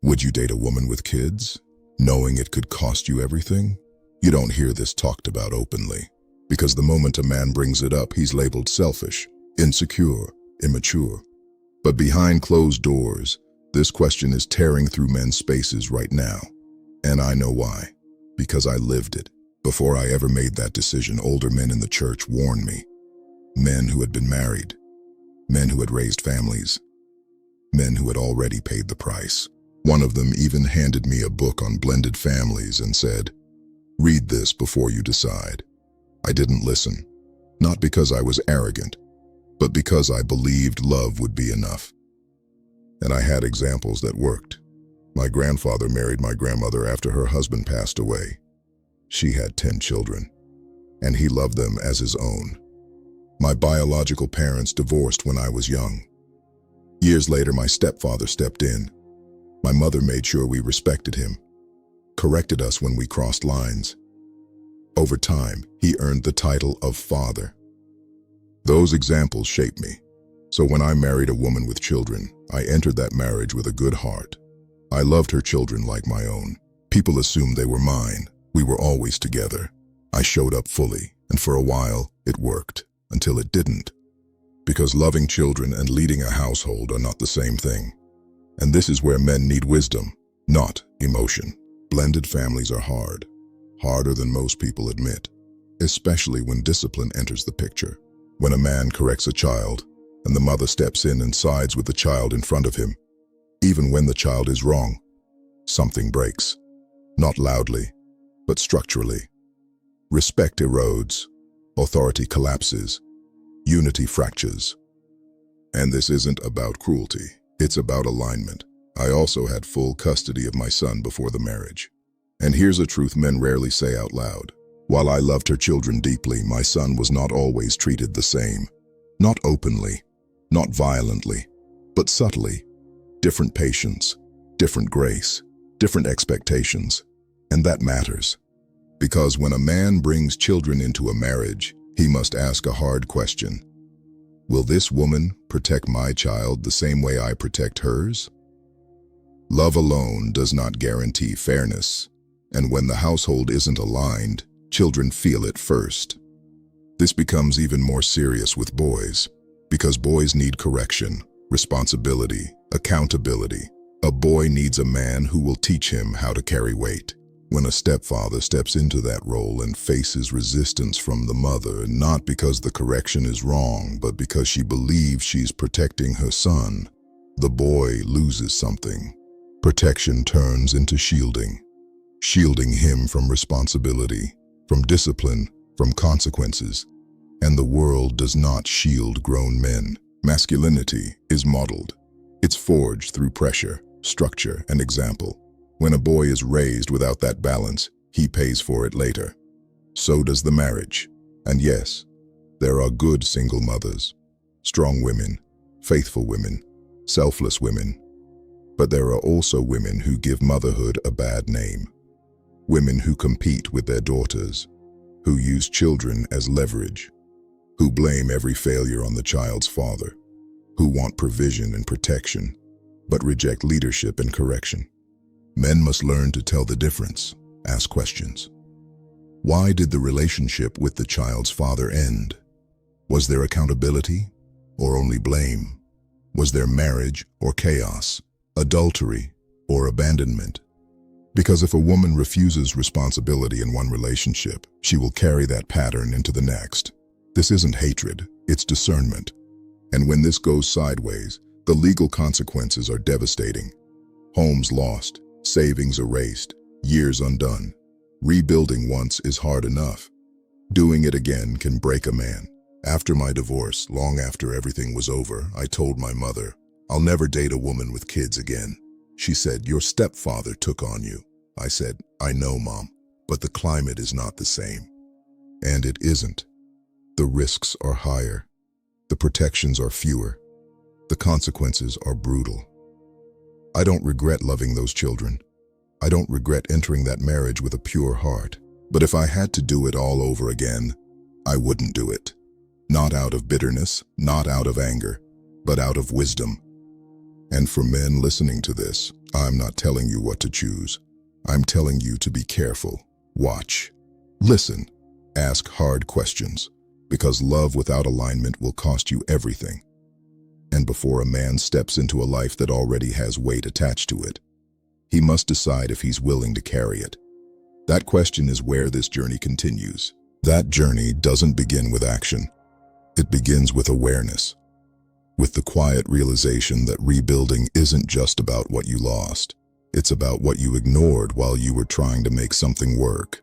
Would you date a woman with kids, knowing it could cost you everything? You don't hear this talked about openly, because the moment a man brings it up, he's labeled selfish, insecure, immature. But behind closed doors, this question is tearing through men's spaces right now. And I know why. Because I lived it. Before I ever made that decision, older men in the church warned me. Men who had been married, men who had raised families, men who had already paid the price. One of them even handed me a book on blended families and said, "Read this before you decide." I didn't listen, not because I was arrogant, but because I believed love would be enough. And I had examples that worked. My grandfather married my grandmother after her husband passed away. She had 10 children, and he loved them as his own. My biological parents divorced when I was young. Years later, my stepfather stepped in. My mother made sure we respected him, corrected us when we crossed lines. Over time, he earned the title of father. Those examples shaped me. So when I married a woman with children, I entered that marriage with a good heart. I loved her children like my own. People assumed they were mine. We were always together. I showed up fully, and for a while, it worked, until it didn't. Because loving children and leading a household are not the same thing. And this is where men need wisdom, not emotion. Blended families are hard, harder than most people admit, especially when discipline enters the picture. When a man corrects a child, and the mother steps in and sides with the child in front of him, even when the child is wrong, something breaks. Not loudly, but structurally. Respect erodes, authority collapses, unity fractures. And this isn't about cruelty, it's about alignment. I also had full custody of my son before the marriage. And here's a truth men rarely say out loud. While I loved her children deeply, my son was not always treated the same. Not openly, not violently, but subtly. Different patience, different grace, different expectations. And that matters. Because when a man brings children into a marriage, he must ask a hard question. Will this woman protect my child the same way I protect hers? Love alone does not guarantee fairness. And when the household isn't aligned, children feel it first. This becomes even more serious with boys, because boys need correction, responsibility, accountability. A boy needs a man who will teach him how to carry weight. When a stepfather steps into that role and faces resistance from the mother, not because the correction is wrong, but because she believes she's protecting her son, the boy loses something. Protection turns into shielding. Shielding him from responsibility, from discipline, from consequences. And the world does not shield grown men. Masculinity is modeled. It's forged through pressure, structure, and example. When a boy is raised without that balance, he pays for it later. So does the marriage. And yes, there are good single mothers, strong women, faithful women, selfless women. But there are also women who give motherhood a bad name. Women who compete with their daughters, who use children as leverage, who blame every failure on the child's father, who want provision and protection, but reject leadership and correction. Men must learn to tell the difference, ask questions. Why did the relationship with the child's father end? Was there accountability or only blame? Was there marriage or chaos, adultery or abandonment? Because if a woman refuses responsibility in one relationship, she will carry that pattern into the next. This isn't hatred, it's discernment. And when this goes sideways, the legal consequences are devastating. Homes lost, savings erased, years undone. Rebuilding once is hard enough. Doing it again can break a man. After my divorce, long after everything was over, I told my mother, "I'll never date a woman with kids again." She said, "Your stepfather took on you." I said, "I know, Mom, but the climate is not the same." And it isn't. The risks are higher. The protections are fewer. The consequences are brutal. I don't regret loving those children. I don't regret entering that marriage with a pure heart. But if I had to do it all over again, I wouldn't do it. Not out of bitterness, not out of anger, but out of wisdom. And for men listening to this, I'm not telling you what to choose. I'm telling you to be careful. Watch. Listen. Ask hard questions. Because love without alignment will cost you everything. And before a man steps into a life that already has weight attached to it, he must decide if he's willing to carry it. That question is where this journey continues. That journey doesn't begin with action. It begins with awareness, with the quiet realization that rebuilding isn't just about what you lost. It's about what you ignored while you were trying to make something work.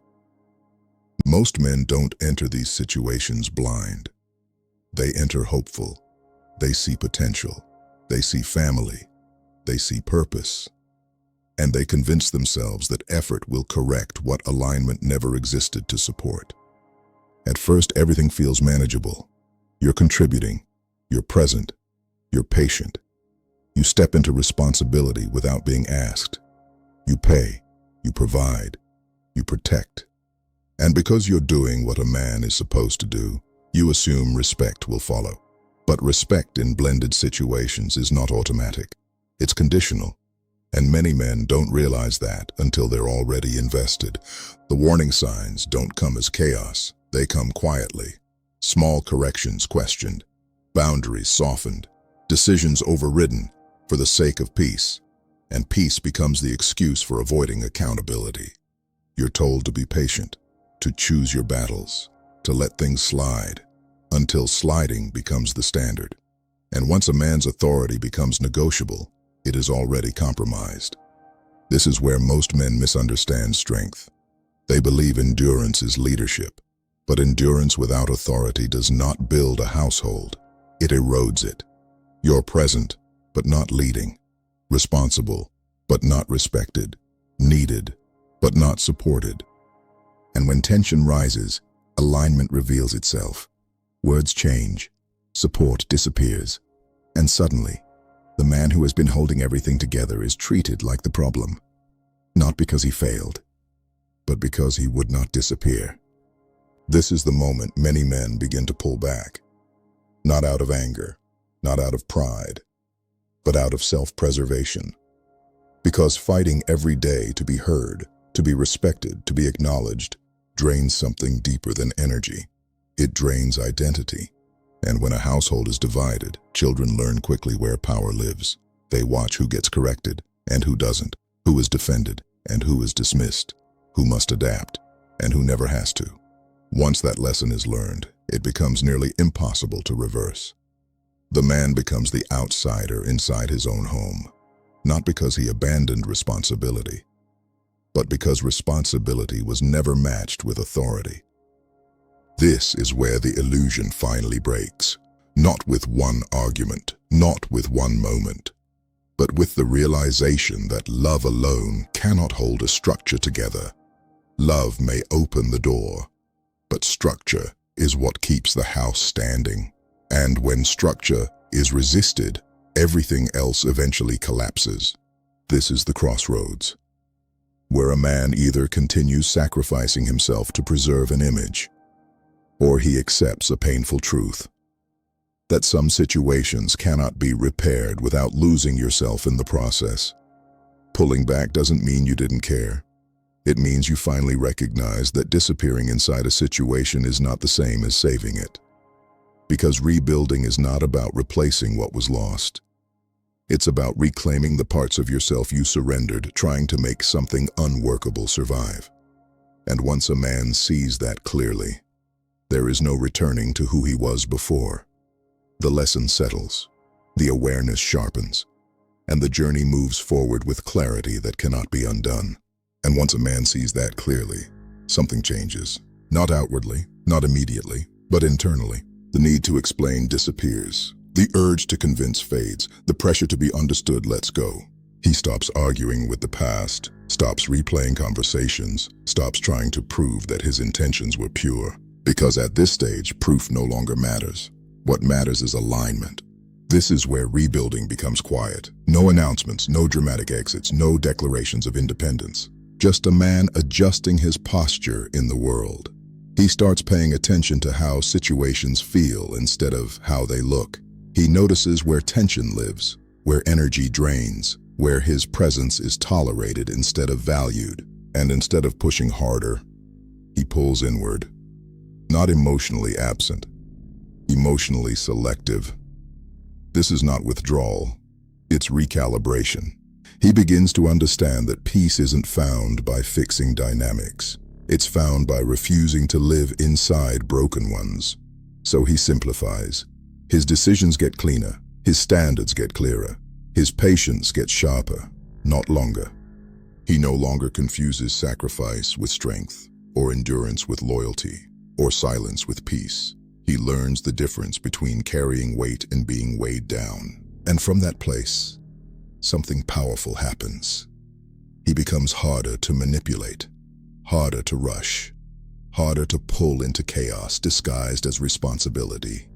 Most men don't enter these situations blind. They enter hopeful. They see potential. They see family. They see purpose. And they convince themselves that effort will correct what alignment never existed to support. At first, everything feels manageable. You're contributing. You're present. You're patient. You step into responsibility without being asked. You pay. You provide. You protect. And because you're doing what a man is supposed to do, you assume respect will follow. But respect in blended situations is not automatic. It's conditional. And many men don't realize that until they're already invested. The warning signs don't come as chaos. They come quietly. Small corrections questioned, boundaries softened, decisions overridden for the sake of peace. And peace becomes the excuse for avoiding accountability. You're told to be patient, to choose your battles, to let things slide, until sliding becomes the standard. And once a man's authority becomes negotiable, it is already compromised. This is where most men misunderstand strength. They believe endurance is leadership, but endurance without authority does not build a household. It erodes it. You're present, but not leading. Responsible, but not respected. Needed, but not supported. And when tension rises, alignment reveals itself. Words change, support disappears, and suddenly, the man who has been holding everything together is treated like the problem. Not because he failed, but because he would not disappear. This is the moment many men begin to pull back. Not out of anger, not out of pride, but out of self-preservation. Because fighting every day to be heard, to be respected, to be acknowledged, drains something deeper than energy. It drains identity. And when a household is divided, children learn quickly where power lives. They watch who gets corrected and who doesn't, who is defended and who is dismissed, who must adapt and who never has to. Once that lesson is learned, it becomes nearly impossible to reverse. The man becomes the outsider inside his own home, not because he abandoned responsibility, but because responsibility was never matched with authority. This is where the illusion finally breaks, not with one argument, not with one moment, but with the realization that love alone cannot hold a structure together. Love may open the door, but structure is what keeps the house standing. And when structure is resisted, everything else eventually collapses. This is the crossroads, where a man either continues sacrificing himself to preserve an image, or he accepts a painful truth, that some situations cannot be repaired without losing yourself in the process. Pulling back doesn't mean you didn't care. It means you finally recognize that disappearing inside a situation is not the same as saving it. Because rebuilding is not about replacing what was lost. It's about reclaiming the parts of yourself you surrendered, trying to make something unworkable survive. And once a man sees that clearly, there is no returning to who he was before. The lesson settles, the awareness sharpens, and the journey moves forward with clarity that cannot be undone. And once a man sees that clearly, something changes. Not outwardly, not immediately, but internally. The need to explain disappears. The urge to convince fades. The pressure to be understood lets go. He stops arguing with the past, stops replaying conversations, stops trying to prove that his intentions were pure. Because at this stage, proof no longer matters. What matters is alignment. This is where rebuilding becomes quiet. No announcements, no dramatic exits, no declarations of independence. Just a man adjusting his posture in the world. He starts paying attention to how situations feel instead of how they look. He notices where tension lives, where energy drains, where his presence is tolerated instead of valued, and instead of pushing harder, he pulls inward. Not emotionally absent, emotionally selective. This is not withdrawal, it's recalibration. He begins to understand that peace isn't found by fixing dynamics. It's found by refusing to live inside broken ones. So he simplifies. His decisions get cleaner, his standards get clearer, his patience gets sharper, not longer. He no longer confuses sacrifice with strength, or endurance with loyalty, or silence with peace. He learns the difference between carrying weight and being weighed down. And from that place, something powerful happens. He becomes harder to manipulate, harder to rush, harder to pull into chaos disguised as responsibility.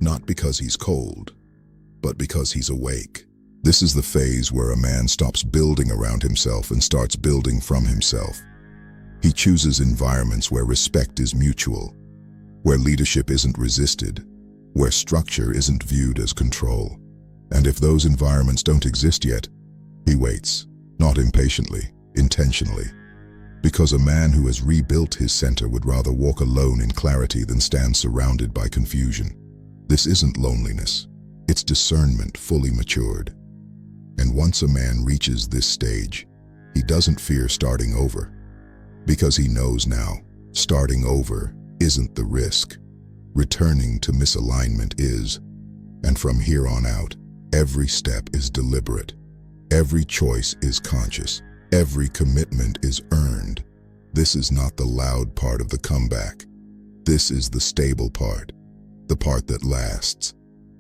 Not because he's cold, but because he's awake. This is the phase where a man stops building around himself and starts building from himself. He chooses environments where respect is mutual, where leadership isn't resisted, where structure isn't viewed as control. And if those environments don't exist yet, he waits, not impatiently, intentionally. Because a man who has rebuilt his center would rather walk alone in clarity than stand surrounded by confusion. This isn't loneliness, it's discernment fully matured. And once a man reaches this stage, he doesn't fear starting over. Because he knows now, starting over isn't the risk. Returning to misalignment is. And from here on out, every step is deliberate. Every choice is conscious. Every commitment is earned. This is not the loud part of the comeback. This is the stable part, the part that lasts,